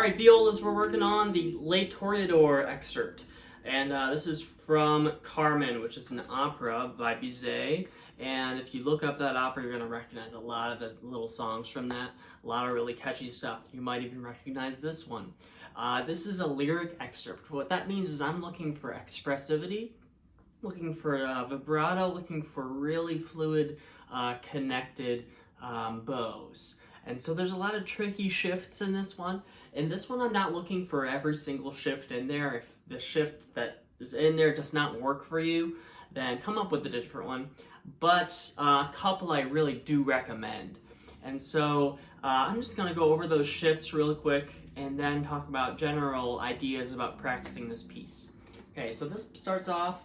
Alright, violas, we're working on the Les Toreadors excerpt. And this is from Carmen, which is an opera by Bizet. And if you look up that opera, you're going to recognize a lot of the little songs from that. A lot of really catchy stuff. You might even recognize this one. This is a lyric excerpt. What that means is I'm looking for expressivity, looking for vibrato, looking for really fluid, connected bows. And so there's a lot of tricky shifts in this one. In this one, I'm not looking for every single shift in there. If the shift that is in there does not work for you, then come up with a different one. But a couple I really do recommend. And so I'm just going to go over those shifts really quick and then talk about general ideas about practicing this piece. Okay, so this starts off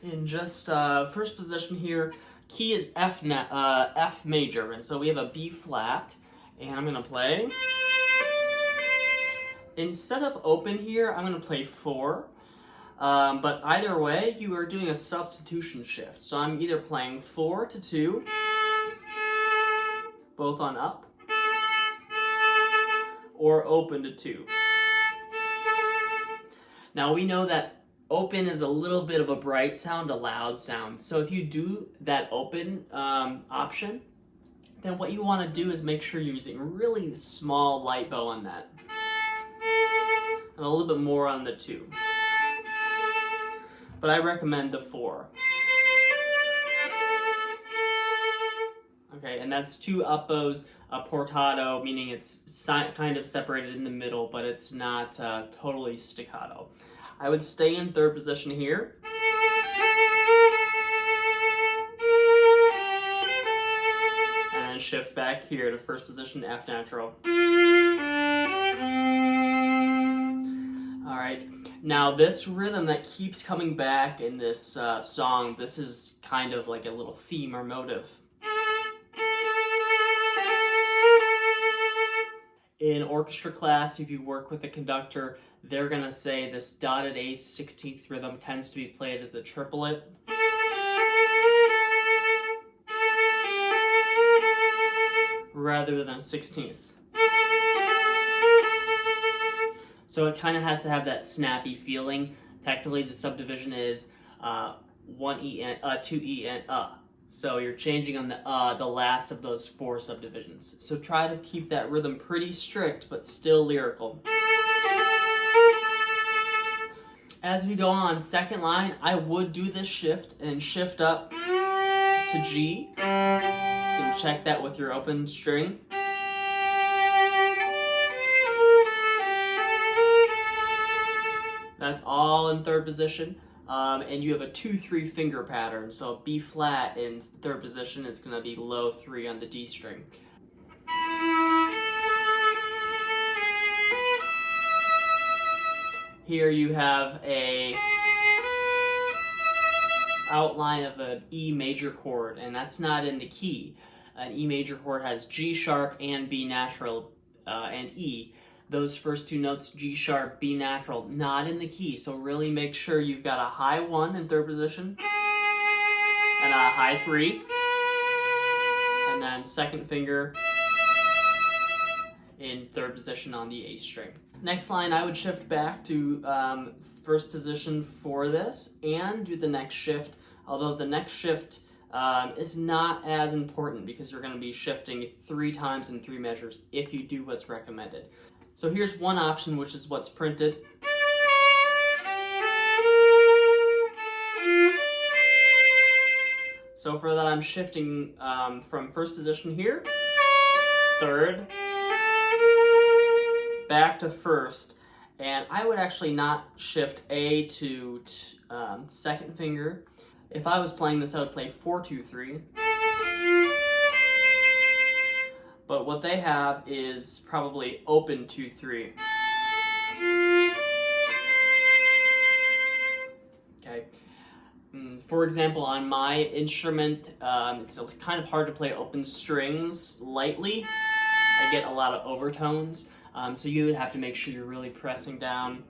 in just first position here. Key is F major, and so we have a B flat, and I'm gonna play. Instead of open here, I'm gonna play 4, but either way, you are doing a substitution shift. So I'm either playing 4 to 2, both on up, or open to 2. Now we know that open is a little bit of a bright sound, a loud sound. So if you do that open option, then what you want to do is make sure you're using a really small light bow on that. And a little bit more on the 2. But I recommend the 4. Okay, and that's 2 up bows, a portato, meaning it's kind of separated in the middle, but it's not totally staccato. I would stay in third position here. And then shift back here to first position, F natural. Alright, now this rhythm that keeps coming back in this song, this is kind of like a little theme or motive. In orchestra class, if you work with the conductor, they're going to say this dotted 8th, 16th rhythm tends to be played as a triplet. Rather than 16th. So it kind of has to have that snappy feeling. Technically, the subdivision is 1E and 2E and So you're changing on the last of those 4 subdivisions. So try to keep that rhythm pretty strict, but still lyrical. As we go on, second line, I would do this shift and shift up to G. You can check that with your open string. That's all in third position. And you have a 2-3 finger pattern. So B flat in third position is going to be low 3 on the D string. Here you have a outline of an E major chord, and that's not in the key. An E major chord has G sharp and B natural and E. Those first 2 notes, G sharp, B natural, not in the key. So really make sure you've got a high 1 in third position and a high 3. And then second finger in third position on the A string. Next line, I would shift back to first position for this and do the next shift. Although the next shift is not as important because you're going to be shifting 3 times in 3 measures if you do what's recommended. So here's one option, which is what's printed. So for that, I'm shifting from first position here, third, back to first, and I would actually not shift A to second finger. If I was playing this, I would play 4-2-3. But what they have is probably open 2-3. Okay. For example, on my instrument, it's kind of hard to play open strings lightly. I get a lot of overtones. So you would have to make sure you're really pressing down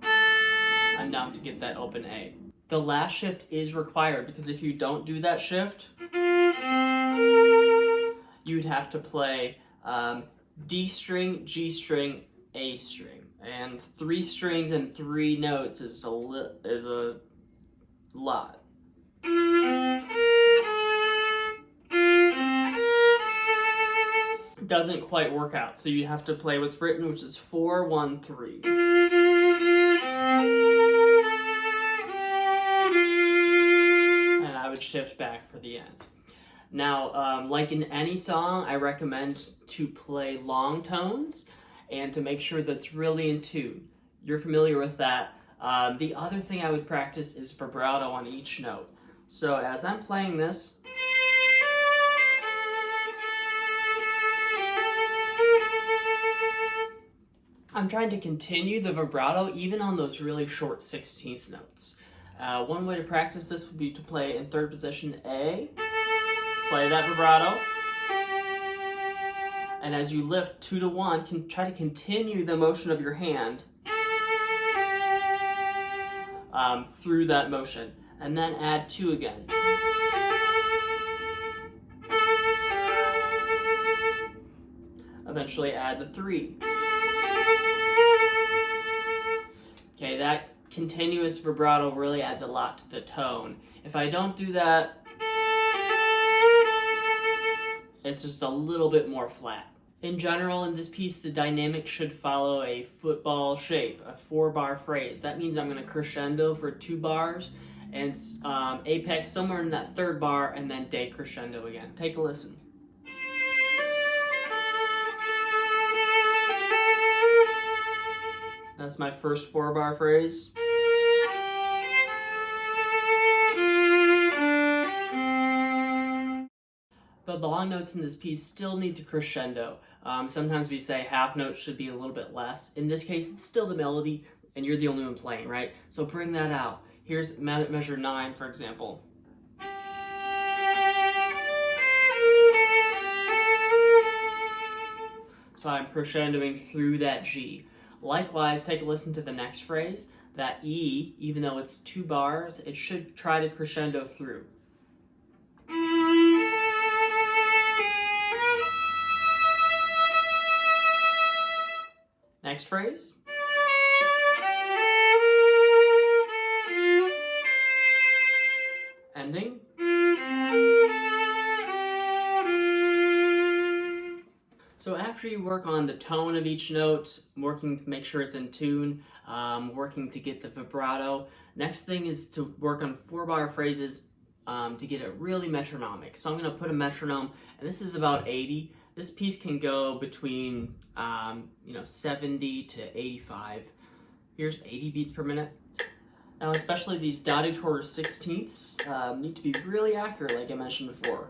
enough to get that open A. The last shift is required because if you don't do that shift, you'd have to play D string, G string, A string. And 3 strings and 3 notes is a lot. It doesn't quite work out, so you have to play what's written, which is 4, 1, 3. And I would shift back for the end. Now, like in any song, I recommend to play long tones and to make sure that's really in tune. You're familiar with that. The other thing I would practice is vibrato on each note. So as I'm playing this, I'm trying to continue the vibrato even on those really short 16th notes. One way to practice this would be to play in third position A, play that vibrato, and as you lift 2 to 1, try to continue the motion of your hand through that motion, and then add 2 again. Eventually add the 3. Okay, that continuous vibrato really adds a lot to the tone. If I don't do that, it's just a little bit more flat. In general, in this piece, the dynamic should follow a football shape, a 4-bar phrase. That means I'm going to crescendo for 2 bars and apex somewhere in that 3rd bar and then decrescendo again. Take a listen. That's my first 4-bar phrase. The long notes in this piece still need to crescendo. Sometimes we say half notes should be a little bit less. In this case, it's still the melody, and you're the only one playing, right? So bring that out. Here's measure 9, for example. So I'm crescendoing through that G. Likewise, take a listen to the next phrase. That E, even though it's 2 bars, it should try to crescendo through. Next phrase. Ending. So after you work on the tone of each note, working to make sure it's in tune, working to get the vibrato, next thing is to work on 4-bar phrases to get it really metronomic. So I'm going to put a metronome, and this is about 80. This piece can go between 70 to 85. Here's 80 beats per minute. Now, especially these dotted quarter 16ths need to be really accurate, like I mentioned before.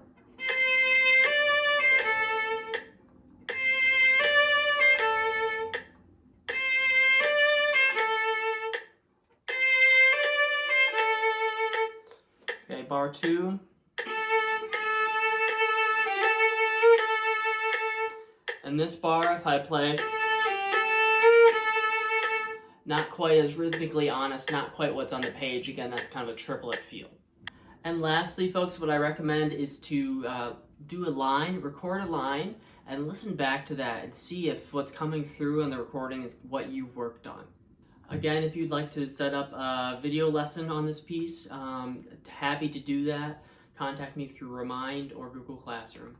Okay, bar 2. And this bar, if I play not quite as rhythmically honest, not quite what's on the page, again, that's kind of a triplet feel. And lastly, folks, what I recommend is to do a line, record a line, and listen back to that and see if what's coming through on the recording is what you worked on. Again, if you'd like to set up a video lesson on this piece, happy to do that. Contact me through Remind or Google Classroom.